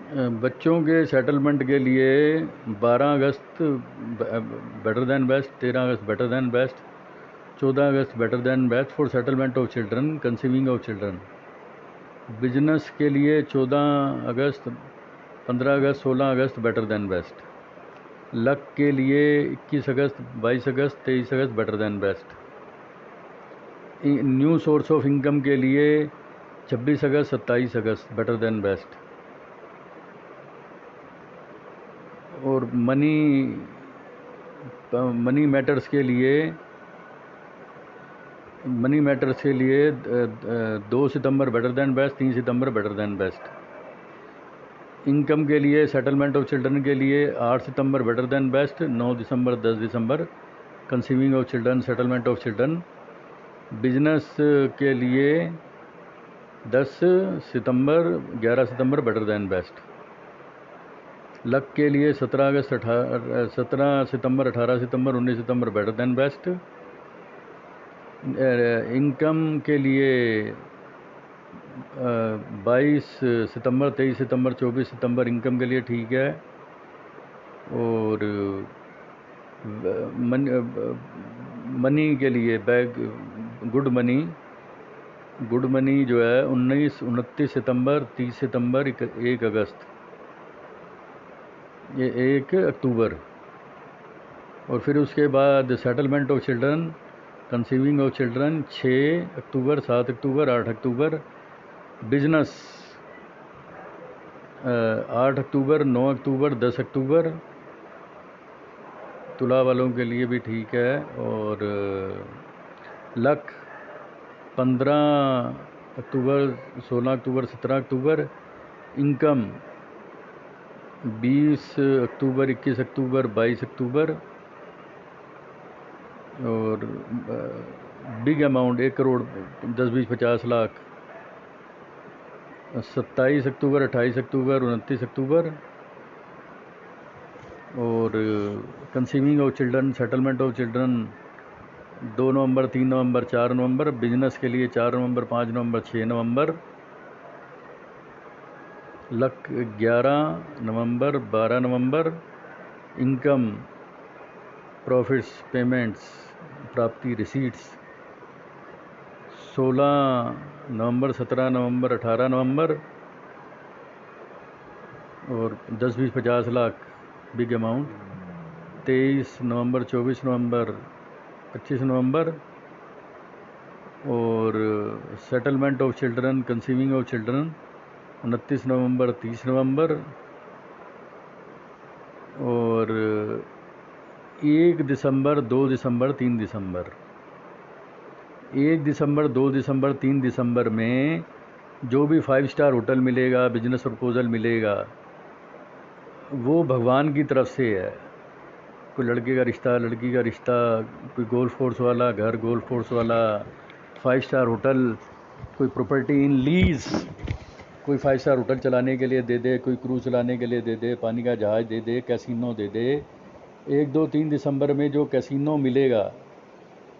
बच्चों के सेटलमेंट के लिए 12 अगस्त बेटर दैन बेस्ट, 13 अगस्त बेटर दैन बेस्ट, 14 अगस्त better than best for settlement of children, conceiving of children. Business के लिए 14 अगस्त, 15 अगस्त, 16 अगस्त बेटर दैन बेस्ट। लक के लिए 21 अगस्त, 22 अगस्त, 23 अगस्त better than best. New source of income के लिए 26 अगस्त, 27 अगस्त बेटर दैन बेस्ट। और मनी मैटर्स के लिए 2 सितंबर बेटर दैन बेस्ट, 3 सितंबर बेटर दैन बेस्ट। इनकम के लिए सेटलमेंट ऑफ चिल्ड्रन के लिए 8 सितंबर बेटर दैन बेस्ट, 9 दिसंबर, 10 दिसंबर conceiving of children, settlement of children. Business के लिए 10 सितंबर, 11 सितंबर बेटर दैन बेस्ट। लक के लिए 17 सितंबर, 18 सितंबर, 19 सितंबर बेटर दैन बेस्ट। इनकम के लिए 22 सितंबर, 23 सितंबर, 24 सितंबर इनकम के लिए ठीक है। और मनी के लिए गुड मनी जो है 29 सितंबर, 30 सितंबर, 1 अगस्त, ये 1 अक्टूबर। और फिर उसके बाद settlement of children, conceiving of children 6 October, 7 October, 8 October. Business 8 अक्टूबर, 9 अक्टूबर, 10 अक्टूबर। तुला वालों के लिए भी ठीक है। और लक 15 अक्टूबर, 16 अक्टूबर, 17 अक्टूबर। इनकम 20 अक्टूबर, 21 अक्टूबर, 22 अक्टूबर। और बिग अमाउंट 1 करोड़ 10, 20, 50 लाख 27 अक्टूबर, 28 अक्टूबर, 29 अक्टूबर। और conceiving of children, settlement of children 2 November, 3 November, 4 November. Business के लिए 4 नवंबर, 5 नवंबर, 6 नवंबर। लक 11 नवंबर, 12 नवंबर। इनकम, प्रॉफिट्स, पेमेंट्स, प्राप्ति, रिसीट्स 16 नवंबर, 17 नवंबर, 18 नवंबर। और 10, 20, 50 लाख बिग अमाउंट 23 नवंबर, 24 नवंबर, 25 नवंबर। और settlement of children, conceiving of children 29 नवंबर, 30 नवंबर। और 1 दिसंबर, 2 दिसंबर, 3 दिसंबर। 1 दिसंबर, 2 दिसंबर, 3 दिसंबर में जो भी 5 स्टार होटल मिलेगा, बिजनेस प्रपोजल मिलेगा, वो भगवान की तरफ से है। कोई लड़के का रिश्ता, लड़की का रिश्ता, कोई गोल्फ कोर्स वाला घर, गोल्फ कोर्स वाला, 5 स्टार होटल, कोई प्रॉपर्टी इन लीज, कोई 5 स्टार होटल चलाने के लिए दे दे, कोई क्रूज चलाने के लिए दे दे, पानी का जहाज़ दे दे, कैसीनो दे दे। 1, 2, 3 दिसंबर में जो कैसीनो मिलेगा,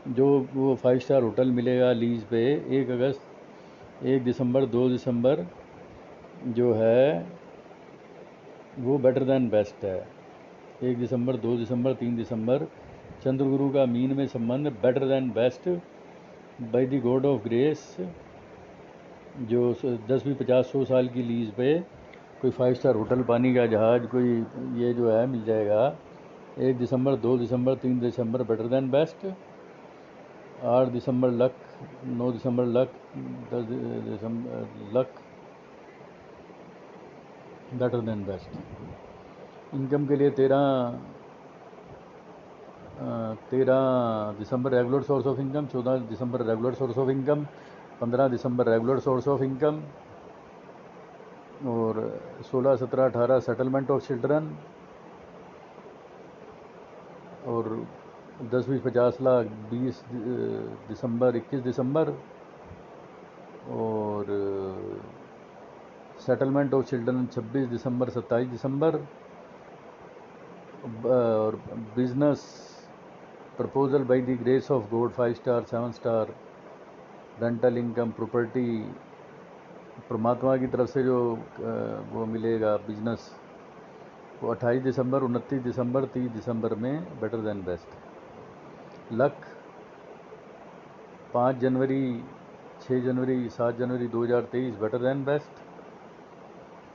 जो वो 5 स्टार होटल मिलेगा लीज पे, 1 अगस्त, 1 दिसंबर, 2 दिसंबर जो है वो बेटर दैन बेस्ट है। 1 दिसंबर, 2 दिसंबर, 3 दिसंबर चंद्रगुरु का मीन में संबंध better than best by the God of grace. जो 10, 20, 50, 100 साल की लीज पे कोई 5 स्टार होटल, पानी का जहाज़, कोई ये जो है मिल जाएगा। 1 दिसंबर, 2 दिसंबर, 3 दिसंबर बेटर दैन बेस्ट। 8 दिसंबर लक, 9 दिसंबर लक, 10 दिसंबर luck better than best. Income के लिए 13 दिसंबर रेगुलर सोर्स ऑफ इनकम, 14 दिसंबर रेगुलर सोर्स ऑफ इनकम, 15 दिसंबर रेगुलर सोर्स ऑफ इनकम। और 16, 17, 18 सेटलमेंट ऑफ चिल्ड्रन। और 10, 20, 50 लाख 20 दिसंबर, 21 दिसंबर। और सेटलमेंट ऑफ चिल्ड्रन 26 दिसंबर, 27 दिसंबर। और business proposal by the grace of God 5 star, 7 star, rental income, property परमात्मा की तरफ से जो वो मिलेगा बिजनेस, वो 28 दिसंबर, 29 दिसंबर, 30 दिसंबर में बेटर देन बेस्ट। लक 5 जनवरी, 6 जनवरी, 7 जनवरी 2023 बेटर देन बेस्ट।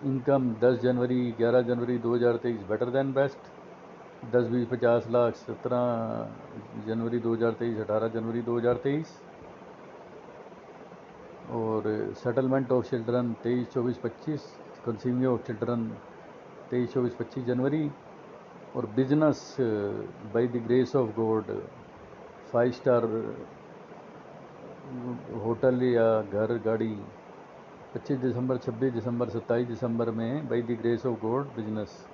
इनकम 10 जनवरी, 11 जनवरी 2023 बेटर देन बेस्ट। 10, 20, 50 लाख 17 जनवरी 2023, 18 जनवरी 2023। और settlement of children 23, 24, 25। Conceiving of children 23, 24, 25 जनवरी। और business by the grace of God 5 star hotel या घर गाड़ी 25 दिसंबर, 26 दिसंबर, 27 दिसंबर में by the grace of God business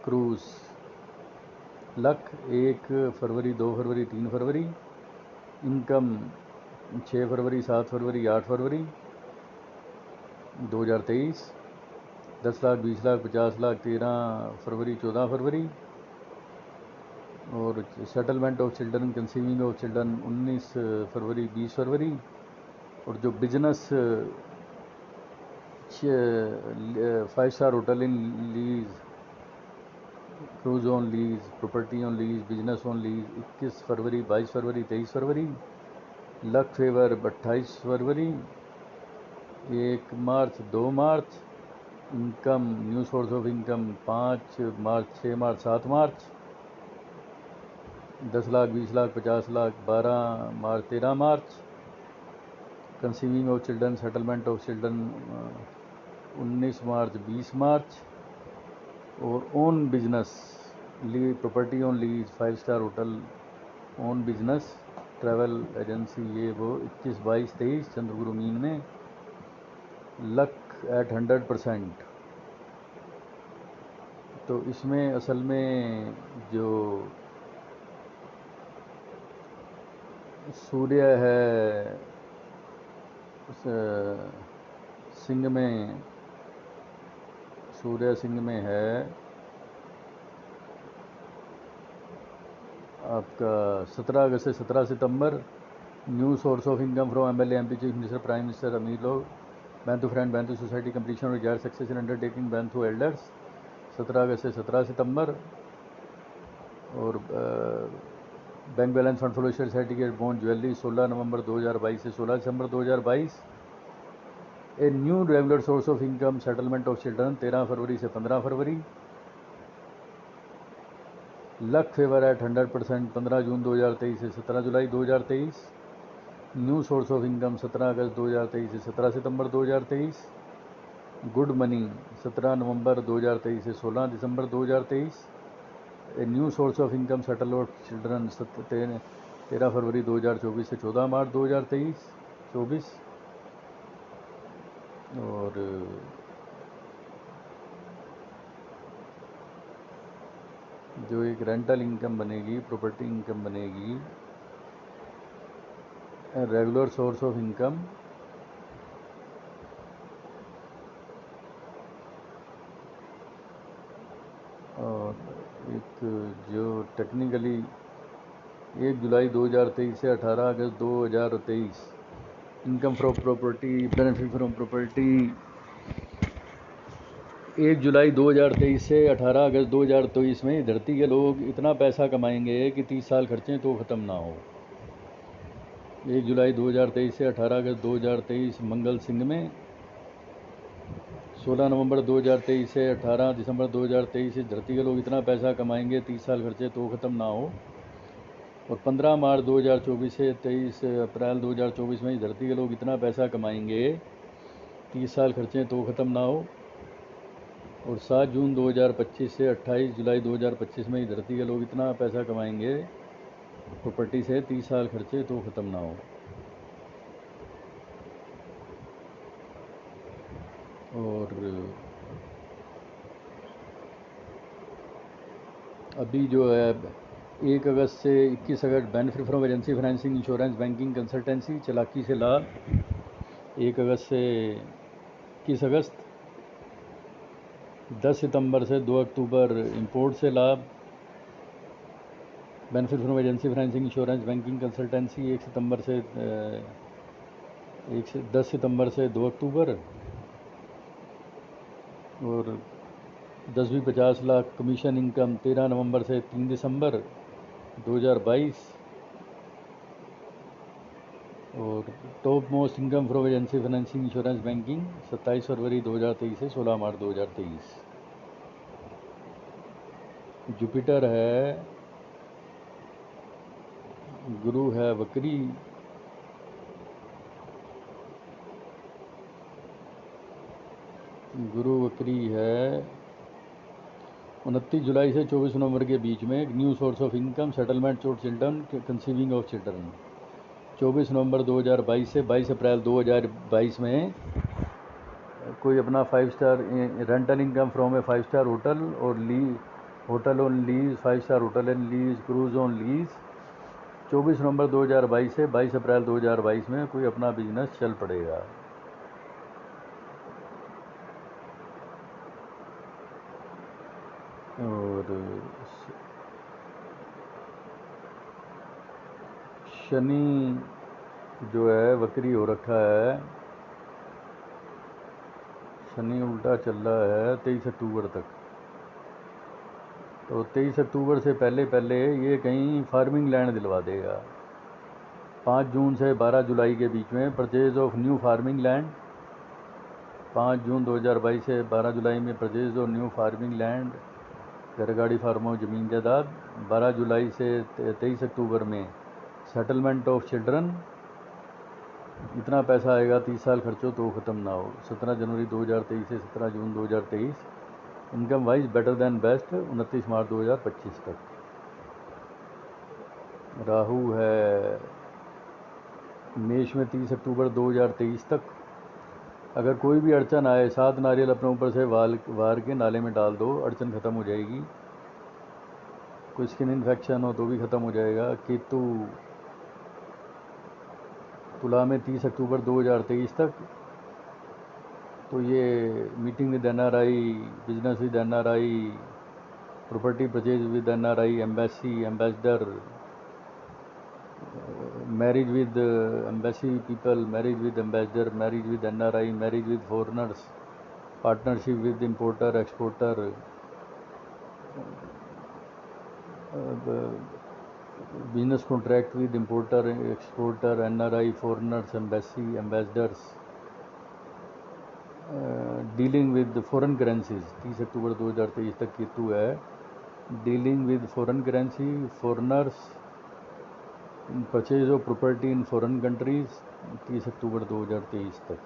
cruise. Luck 1 February, 2 February, 3 February. Income 6 फरवरी, 7 फरवरी, 8 फरवरी 2023। 10 लाख, 20 लाख, 50 लाख 13 फरवरी, 14 फरवरी। और settlement of children, conceiving of children 19 फरवरी, 20 फरवरी। और जो business 5 star hotel in lease, cruise on lease, property on lease, business on lease 21 February, 22 February, 23 February. Luck favour 28 फरवरी, 1 March, 2 March. Income, new source of income 5 March, 6 March, 7 March. 10 lakh, 20 lakh, 50 lakh 12 March, 13 March. Conceiving of children, settlement of children 19 March, 20 March. और own business lease, property on lease, 5 star hotel, own business, travel agency, ये वो 21, 22, 23 चंद्रगुरु मीन में। Luck at 100%। तो इसमें असल में जो सूर्य है सिंह में, सूर्य सिंह में है आपका 17 अगस्त से 17 सितंबर। New source of income from MLA, MP, chief minister, prime minister, अमीर लोग, बैंथू फ्रेंड, बैंथू सोसाइटी, कंप्लीशन और रिटायर्ड सक्सेस इन अंडरटेकिंग बैंथू एल्डर्स 17 अगस्त से 17 सितंबर। और bank balance fund flow certificate bond jewellery 16 नवंबर 2022 से 16 दिसंबर 2022। A new regular source of income, settlement of children 13 फरवरी से 15 फरवरी। लक फेवर एट 100%, 15 जून 2023 से 17 जुलाई 2023। न्यू सोर्स ऑफ इनकम 17 अगस्त 2023 से 17 सितंबर 2023। गुड मनी 17 नवंबर 2023 से 16 दिसंबर 2023। A new source of income, settle of children 13 फरवरी 2024 से 14 मार्च 2024। और जो एक रेंटल इनकम बनेगी, प्रॉपर्टी इनकम बनेगी, रेगुलर सोर्स ऑफ इनकम और एक जो टेक्निकली 1 जुलाई 2023 से 18 अगस्त 2023 income from property, benefit from property 1 जुलाई 2023 से 18 अगस्त 2023 में धरती के लोग इतना पैसा कमाएंगे कि 30 साल खर्चें तो ख़त्म ना हो। 1 जुलाई 2023 से 18 अगस्त 2023 मंगल सिंह में। 16 नवंबर 2023 से 18 दिसंबर 2023 से धरती के लोग इतना पैसा कमाएंगे 30 साल खर्चे तो ख़त्म ना हो। और 15 मार्च 2024 से 23 अप्रैल 2024 में धरती के लोग इतना पैसा कमाएंगे 30 साल खर्चे तो ख़त्म ना हो। और 7 जून 2025 से 28 जुलाई 2025 में धरती के लोग इतना पैसा कमाएंगे प्रॉपर्टी से 30 साल खर्चे तो ख़त्म ना हो। और अभी जो है 1 अगस्त से 21 अगस्त benefit from agency, financing, insurance, banking, consultancy चालाकी से लाभ 1 अगस्त से 21 अगस्त। 10 सितंबर से 2 अक्टूबर इंपोर्ट से लाभ, benefit from agency, financing, insurance, banking, consultancy 1 सितंबर से 10 सितंबर से 2 अक्टूबर, और 10-50 लाख कमीशन इनकम 13 नवंबर से 3 दिसंबर 2022, और top most income from agency financing insurance banking 27 फरवरी 2023 से 16 मार्च 2023। जुपिटर है, गुरु है वक्री, गुरु वक्री है 29 जुलाई से 24 नवंबर के बीच में। New source of income, settlement of children, conceiving of children. 24 नवंबर 2022 से 22 अप्रैल 2022 में कोई अपना 5 star rental income from a 5 star hotel और hotel on lease, 5 star hotel and lease, cruise on lease. 24 नवंबर 2022 से 22 अप्रैल 2022 में कोई अपना बिजनेस चल पड़ेगा। और शनि जो है वक्री हो रखा है, शनि उल्टा चल रहा है 23 अक्टूबर तक। तो 23 अक्टूबर से पहले ये कहीं फार्मिंग लैंड दिलवा देगा। 5 जून से 12 जुलाई के बीच में purchase of new farming land. 5 जून 2022 से 12 जुलाई में purchase of new farming land, घरगाड़ी फार्मों, ज़मीन जायदाद। 12 जुलाई से 23 अक्टूबर में सेटलमेंट ऑफ चिल्ड्रन। इतना पैसा आएगा 30 साल खर्चो तो ख़त्म ना हो। 17 जनवरी 2023 से 17 जून 2023। Income wise better than best 29 मार्च 2025 तक। राहु है मेष में 30 अक्टूबर 2023 तक। अगर कोई भी अड़चन आए, 7 नारियल अपने ऊपर से वार के नाले में डाल दो, अड़चन ख़त्म हो जाएगी। कोई स्किन इन्फेक्शन हो तो भी ख़त्म हो जाएगा। केतु तुला में 30 अक्टूबर 2023 तक। तो ये meeting with NRI, business with NRI, property purchase with NRI, embassy, ambassador, marriage with embassy people, marriage with ambassador, marriage with NRI, marriage with foreigners, partnership with importer exporter, business contract with importer exporter, NRI, foreigners, embassy, ambassadors, dealing with foreign currencies. 30 अक्टूबर 2023 तक केतु है। Dealing with foreign currency, foreigners, purchase of property in foreign countries 30 अक्टूबर 2023 तक।